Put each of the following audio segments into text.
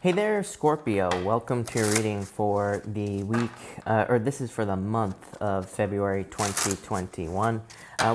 Hey there, Scorpio. Welcome to your reading for the week, or this is for the month of February 2021.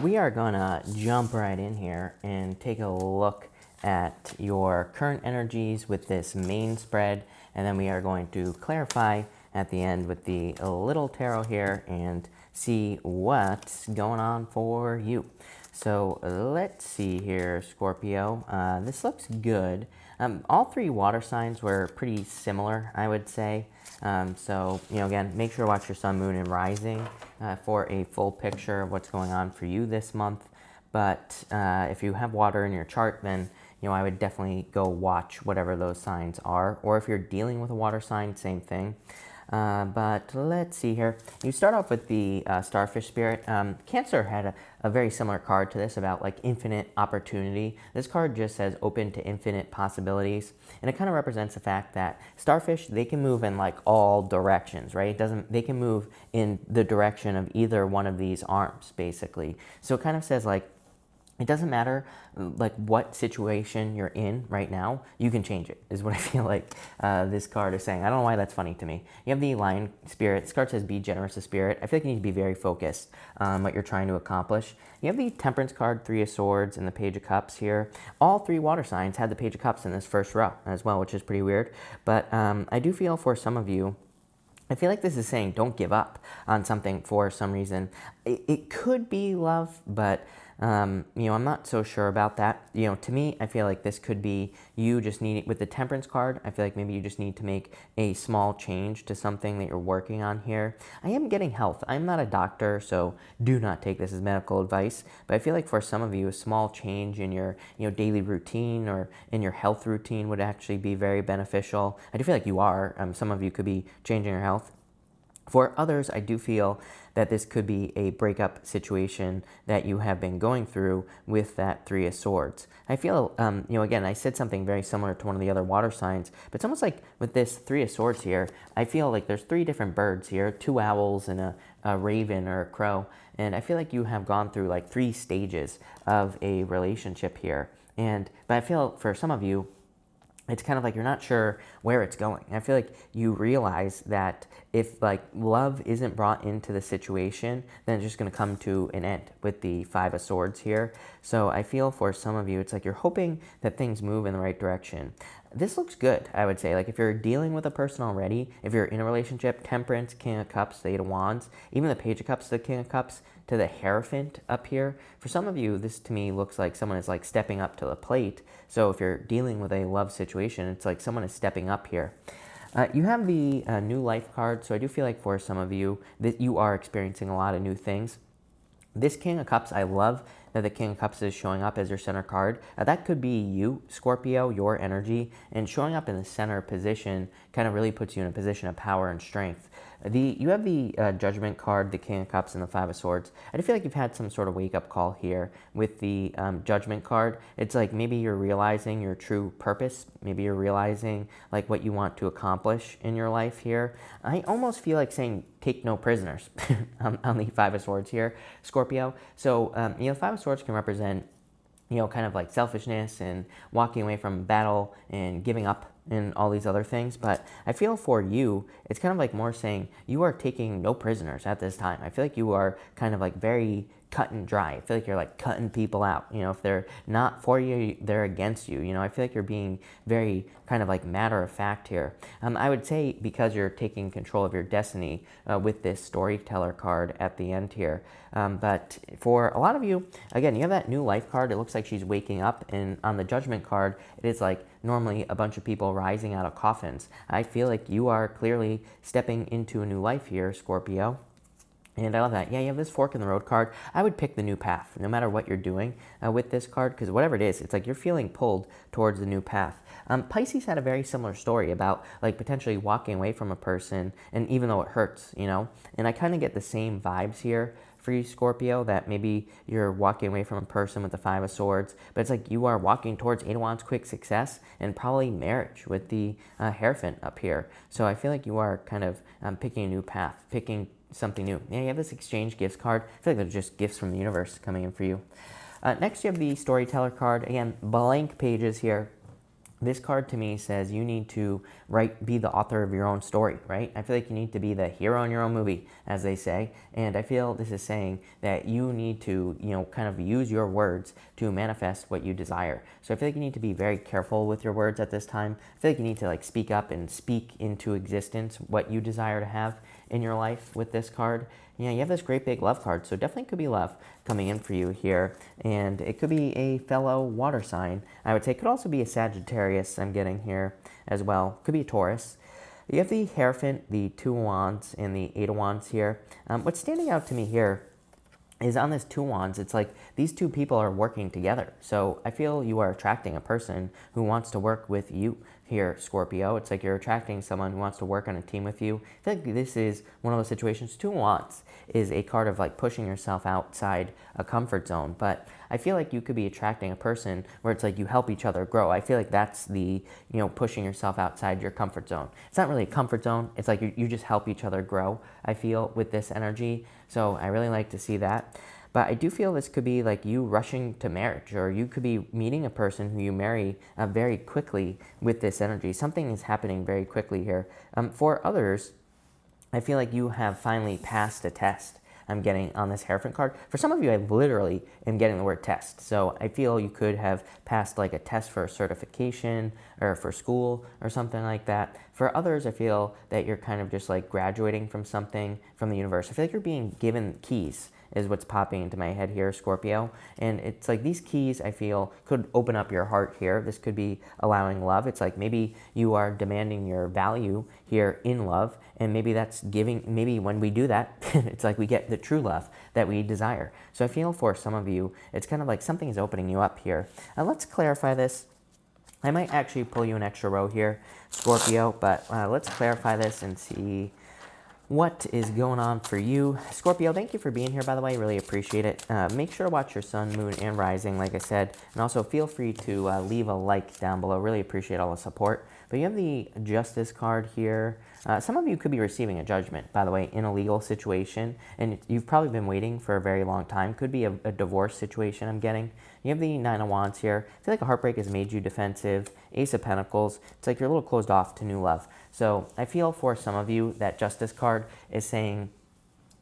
We are going to jump right in here and take a look at your current energies with this main spread, and then we are going to clarify at the end with the little tarot here and see what's going on for you. So let's see here, Scorpio. This looks good. All three water signs were pretty similar, I would say. So, again, make sure to watch your sun, moon, and rising for a full picture of what's going on for you this month. But if you have water in your chart, then, I would definitely go watch whatever those signs are. Or if you're dealing with a water sign, same thing. But let's see here. You start off with the starfish spirit. Cancer had a very similar card to this about like infinite opportunity. This card just says open to infinite possibilities. And it kind of represents the fact that starfish, they can move in like all directions, right? They can move in the direction of either one of these arms, basically. So it kind of says like, it doesn't matter like what situation you're in right now, you can change it, is what I feel like this card is saying. I don't know why that's funny to me. You have the lion spirit. This card says be generous of spirit. I feel like you need to be very focused on what you're trying to accomplish. You have the temperance card, 3 of swords, and the page of cups here. All 3 water signs had the page of cups in this first row as well, which is pretty weird. But I do feel for some of you, I feel like this is saying don't give up on something for some reason. It could be love, but I'm not so sure about that. To me, I feel like this could be you just needing, with the temperance card, I feel like maybe you just need to make a small change to something that you're working on here. I am getting health. I'm not a doctor, so do not take this as medical advice. But I feel like for some of you, a small change in your daily routine or in your health routine would actually be very beneficial. I do feel like you are. Some of you could be changing your health. For others, I do feel that this could be a breakup situation that you have been going through with that 3 of swords. I feel, again, I said something very similar to one of the other water signs, but it's almost like with this 3 of swords here, I feel like there's 3 different birds here, 2 owls and a raven or a crow, and I feel like you have gone through like 3 stages of a relationship here. But I feel for some of you, it's kind of like you're not sure where it's going. I feel like you realize that if like love isn't brought into the situation, then it's just going to come to an end with the 5 of swords here. So I feel for some of you, it's like you're hoping that things move in the right direction. This looks good, I would say. Like if you're dealing with a person already, if you're in a relationship, temperance, king of cups, the 8 of wands, even the page of cups, the king of cups, to the Hierophant up here. For some of you, this to me looks like someone is like stepping up to the plate. So if you're dealing with a love situation, it's like someone is stepping up here. You have the new life card. So I do feel like for some of you that you are experiencing a lot of new things. This King of Cups, I love that the King of Cups is showing up as your center card. That could be you, Scorpio, your energy, and showing up in the center position kind of really puts you in a position of power and strength. You have the Judgment card, the King of Cups, and the 5 of Swords. I feel like you've had some sort of wake-up call here with the Judgment card. It's like maybe you're realizing your true purpose. Maybe you're realizing like what you want to accomplish in your life here. I almost feel like saying take no prisoners on the 5 of Swords here, Scorpio. So, 5 of Swords can represent, kind of like selfishness and walking away from battle and giving up and all these other things. But I feel for you, it's kind of like more saying you are taking no prisoners at this time. I feel like you are kind of like very cut and dry. I feel like you're like cutting people out. If they're not for you, they're against you. I feel like you're being very kind of like matter of fact here. I would say because you're taking control of your destiny with this storyteller card at the end here. But for a lot of you, again, you have that new life card. It looks like she's waking up, and on the Judgment card, it is like normally a bunch of people rising out of coffins. I feel like you are clearly stepping into a new life here, Scorpio. And I love that. Yeah, you have this fork in the road card. I would pick the new path, no matter what you're doing with this card, because whatever it is, it's like you're feeling pulled towards the new path. Pisces had a very similar story about like potentially walking away from a person, and even though it hurts, and I kind of get the same vibes here for you, Scorpio, that maybe you're walking away from a person with the 5 of Swords, but it's like you are walking towards 8 of Wands, quick success, and probably marriage with the Hierophant up here. So I feel like you are kind of picking a new path, picking something new. Yeah, you have this exchange gifts card. I feel like they're just gifts from the universe coming in for you. Next, you have the storyteller card. Again, blank pages here. This card to me says you need to be the author of your own story, right? I feel like you need to be the hero in your own movie, as they say. And I feel this is saying that you need to, kind of use your words to manifest what you desire. So I feel like you need to be very careful with your words at this time. I feel like you need to speak up and speak into existence what you desire to have in your life with this card. You have this great big love card, so definitely could be love coming in for you here. And it could be a fellow water sign, I would say. It could also be a Sagittarius I'm getting here as well. Could be a Taurus. You have the Hierophant, the Two of Wands, and the Eight of Wands here. What's standing out to me here is on this Two Wands, it's like these two people are working together. So I feel you are attracting a person who wants to work with you here, Scorpio. It's like you're attracting someone who wants to work on a team with you. I feel like this is one of those situations. Two Wands is a card of pushing yourself outside a comfort zone. But I feel like you could be attracting a person where it's like you help each other grow. I feel like that's the, pushing yourself outside your comfort zone. It's not really a comfort zone. It's like you just help each other grow, I feel, with this energy. So I really like to see that. But I do feel this could be you rushing to marriage, or you could be meeting a person who you marry very quickly with this energy. Something is happening very quickly here. For others, I feel like you have finally passed a test. I'm getting on this Hierophant card. For some of you, I literally am getting the word test. So I feel you could have passed a test for a certification or for school or something like that. For others, I feel that you're kind of just graduating from something from the universe. I feel like you're being given keys is what's popping into my head here, Scorpio. And it's these keys, I feel, could open up your heart here. This could be allowing love. It's maybe you are demanding your value here in love, and maybe that's giving, maybe when we do that, it's we get the true love that we desire. So I feel for some of you, it's kind of something is opening you up here. Let's clarify this. I might actually pull you an extra row here, Scorpio, but let's clarify this and see what is going on for you. Scorpio, thank you for being here, by the way. Really appreciate it. Make sure to watch your sun, moon, and rising, like I said. And also feel free to leave a like down below. Really appreciate all the support. But you have the Justice card here. Some of you could be receiving a judgment, by the way, in a legal situation. And you've probably been waiting for a very long time. Could be a divorce situation I'm getting. You have the Nine of Wands here. I feel like a heartbreak has made you defensive. Ace of Pentacles. It's you're a little closed off to new love. So I feel for some of you that Justice card is saying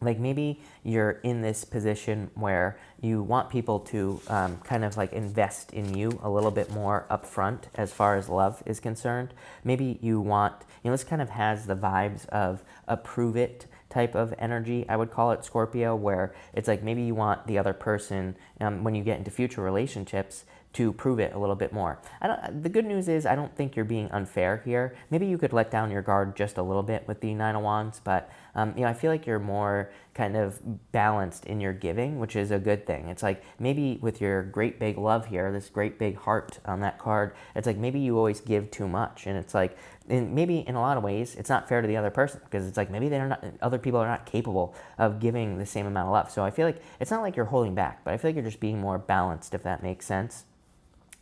maybe you're in this position where you want people to kind of invest in you a little bit more upfront as far as love is concerned. Maybe you want, this kind of has the vibes of a prove it type of energy, I would call it, Scorpio, where it's maybe you want the other person, when you get into future relationships, to prove it a little bit more. The good news is I don't think you're being unfair here. Maybe you could let down your guard just a little bit with the Nine of Wands, but I feel like you're more kind of balanced in your giving, which is a good thing. It's maybe with your great big love here, this great big heart on that card, it's maybe you always give too much, and it's and maybe in a lot of ways it's not fair to the other person, because it's maybe other people are not capable of giving the same amount of love. So I feel it's not like you're holding back, but I feel like you're just being more balanced, if that makes sense.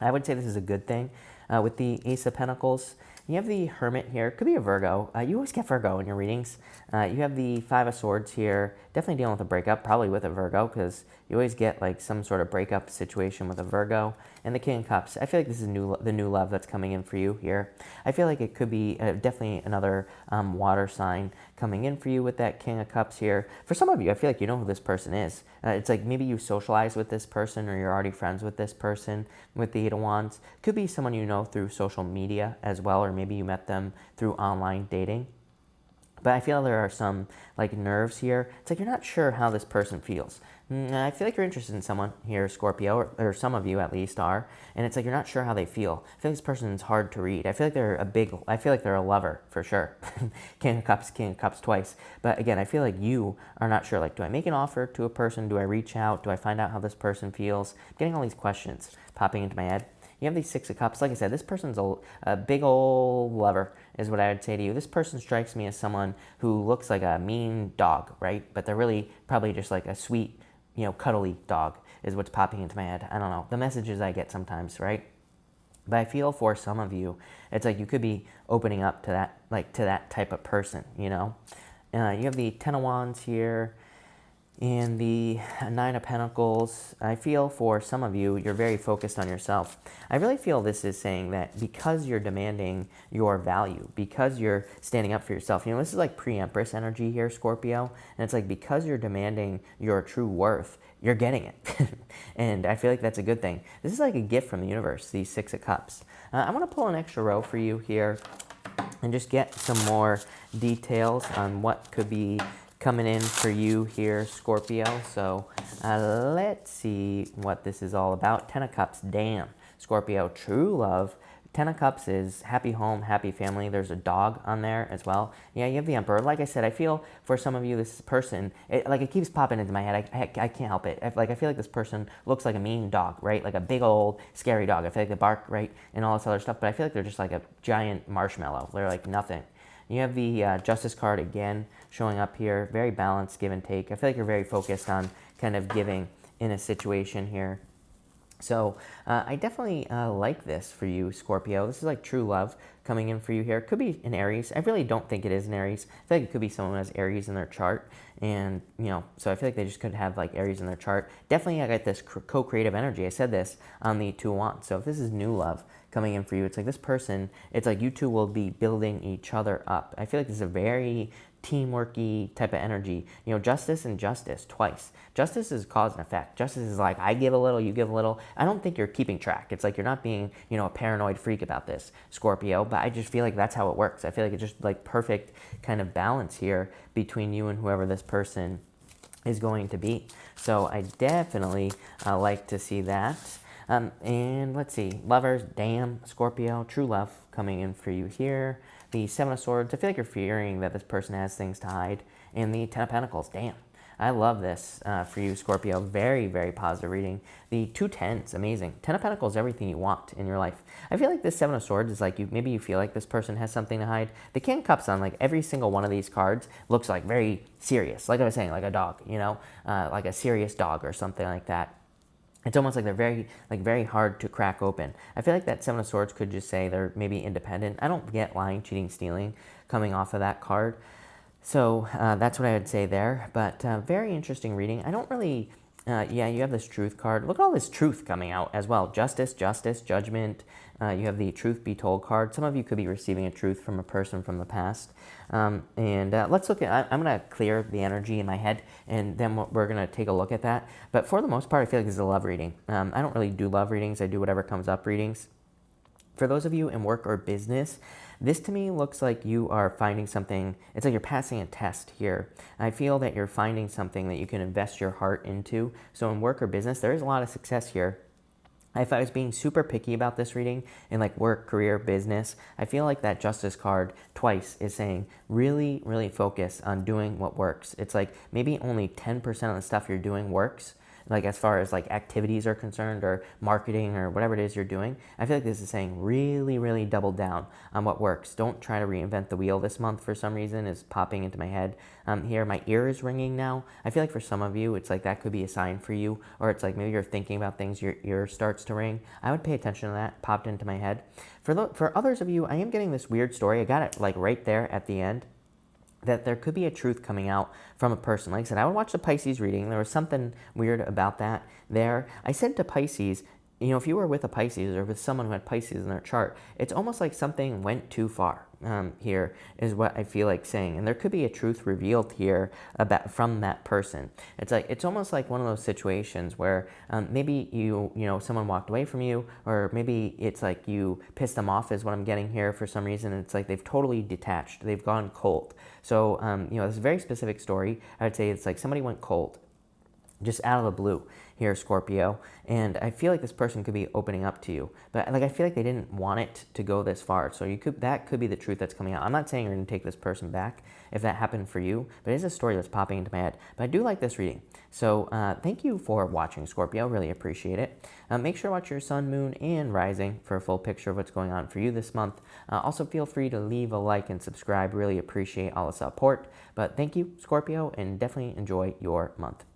I would say this is a good thing. With the Ace of Pentacles, you have the Hermit here. Could be a Virgo. You always get Virgo in your readings. You have the Five of Swords here. Definitely dealing with a breakup, probably with a Virgo, because you always get some sort of breakup situation with a Virgo. And the King of Cups. I feel like this is the new love that's coming in for you here. I feel like it could be definitely another water sign coming in for you with that King of Cups here. For some of you, I feel like you know who this person is. It's maybe you socialize with this person, or you're already friends with this person with the Eight of Wands. Could be someone you know through social media as well, or maybe you met them through online dating. But I feel there are some nerves here. It's you're not sure how this person feels. I feel like you're interested in someone here, Scorpio, or some of you at least are, and it's you're not sure how they feel. I feel like this person is hard to read. I feel like they're a lover for sure. King of Cups twice. But again, I feel like you are not sure. Do I make an offer to a person? Do I reach out? Do I find out how this person feels? I'm getting all these questions popping into my head. You have these Six of Cups. Like I said, this person's a big old lover, is what I would say to you. This person strikes me as someone who looks like a mean dog, right? But they're really probably just a sweet, cuddly dog is what's popping into my head. I don't know. The messages I get sometimes, right? But I feel for some of you, it's you could be opening up to that, to that type of person, You have the Ten of Wands here. And the Nine of Pentacles, I feel for some of you, you're very focused on yourself. I really feel this is saying that because you're demanding your value, because you're standing up for yourself, you know, this is like pre-Empress energy here, Scorpio, and it's like because you're demanding your true worth, you're getting it. And I feel like that's a good thing. This is like a gift from the universe, these Six of Cups. I want to pull an extra row for you here and just get some more details on what could be coming in for you here, Scorpio. So let's see what this is all about. Ten of Cups, damn. Scorpio, true love. Ten of Cups is happy home, happy family. There's a dog on there as well. Yeah, you have the Emperor. Like I said, I feel for some of you, this person, it keeps popping into my head. I can't help it. I feel like this person looks like a mean dog, right? Like a big old scary dog. I feel like they bark, right? And all this other stuff. But I feel like they're just like a giant marshmallow. They're like nothing. You have the Justice card again showing up here. Very balanced, give and take. I feel like you're very focused on kind of giving in a situation here. So I definitely like this for you, Scorpio. This is like true love coming in for you here. It could be an Aries. I really don't think it is an Aries. I feel like it could be someone who has Aries in their chart. And, you know, so I feel like they just could have like Aries in their chart. Definitely I got this co-creative energy. I said this on the Two of Wands. So if this is new love coming in for you, it's like this person, it's like you two will be building each other up. I feel like this is a very teamworky type of energy. You know, justice and justice twice. Justice is cause and effect. Justice is like, I give a little, you give a little. I don't think you're keeping track. It's like you're not being, you know, a paranoid freak about this, Scorpio, but I just feel like that's how it works. I feel like it's just like perfect kind of balance here between you and whoever this person is going to be. So I definitely like to see that. And let's see, lovers, damn, Scorpio, true love coming in for you here. The Seven of Swords, I feel like you're fearing that this person has things to hide. And the Ten of Pentacles, damn. I love this for you, Scorpio. Very, very positive reading. The two tens, amazing. Ten of Pentacles, everything you want in your life. I feel like this Seven of Swords is like, maybe you feel like this person has something to hide. The King of Cups on like every single one of these cards looks like very serious. Like I was saying, like a dog, you know, like a serious dog or something like that. It's almost like they're very hard to crack open. I feel like that Seven of Swords could just say they're maybe independent. I don't get lying, cheating, stealing coming off of that card. So that's what I would say there. But very interesting reading. I don't really, yeah, you have this truth card. Look at all this truth coming out as well. Justice, justice, judgment. You have the truth be told card. Some of you could be receiving a truth from a person from the past. Let's look at, I'm going to clear the energy in my head, and then we're going to take a look at that. But for the most part, I feel like this is a love reading. I don't really do love readings. I do whatever comes up readings. For those of you in work or business, this to me looks like you are finding something. It's like you're passing a test here. I feel that you're finding something that you can invest your heart into. So in work or business, there is a lot of success here. If I was being super picky about this reading in like work, career, business, I feel like that Justice card twice is saying really, really focus on doing what works. It's like maybe only 10% of the stuff you're doing works, like as far as like activities are concerned or marketing or whatever it is you're doing. I feel like this is saying really, really double down on what works. Don't try to reinvent the wheel this month for some reason is popping into my head. Here, my ear is ringing now. I feel like for some of you, it's like that could be a sign for you, or it's like maybe you're thinking about things, your ear starts to ring. I would pay attention to that, popped into my head. For others of you, I am getting this weird story. I got it like right there at the end, that there could be a truth coming out from a person. Like I said, I would watch the Pisces reading. There was something weird about that there. I said to Pisces, you know, if you were with a Pisces or with someone who had Pisces in their chart, it's almost like something went too far. Here is what I feel like saying. And there could be a truth revealed here about from that person. It's almost like one of those situations where maybe you know, someone walked away from you, or maybe it's like you pissed them off is what I'm getting here for some reason. It's like they've totally detached. They've gone cold. So, you know, this is a very specific story. I would say it's like somebody went cold just out of the blue here, Scorpio. And I feel like this person could be opening up to you. But like I feel like they didn't want it to go this far. So that could be the truth that's coming out. I'm not saying you're going to take this person back if that happened for you, but it's a story that's popping into my head. But I do like this reading. So thank you for watching, Scorpio. Really appreciate it. Make sure to watch your sun, moon, and rising for a full picture of what's going on for you this month. Also, feel free to leave a like and subscribe. Really appreciate all the support. But thank you, Scorpio, and definitely enjoy your month.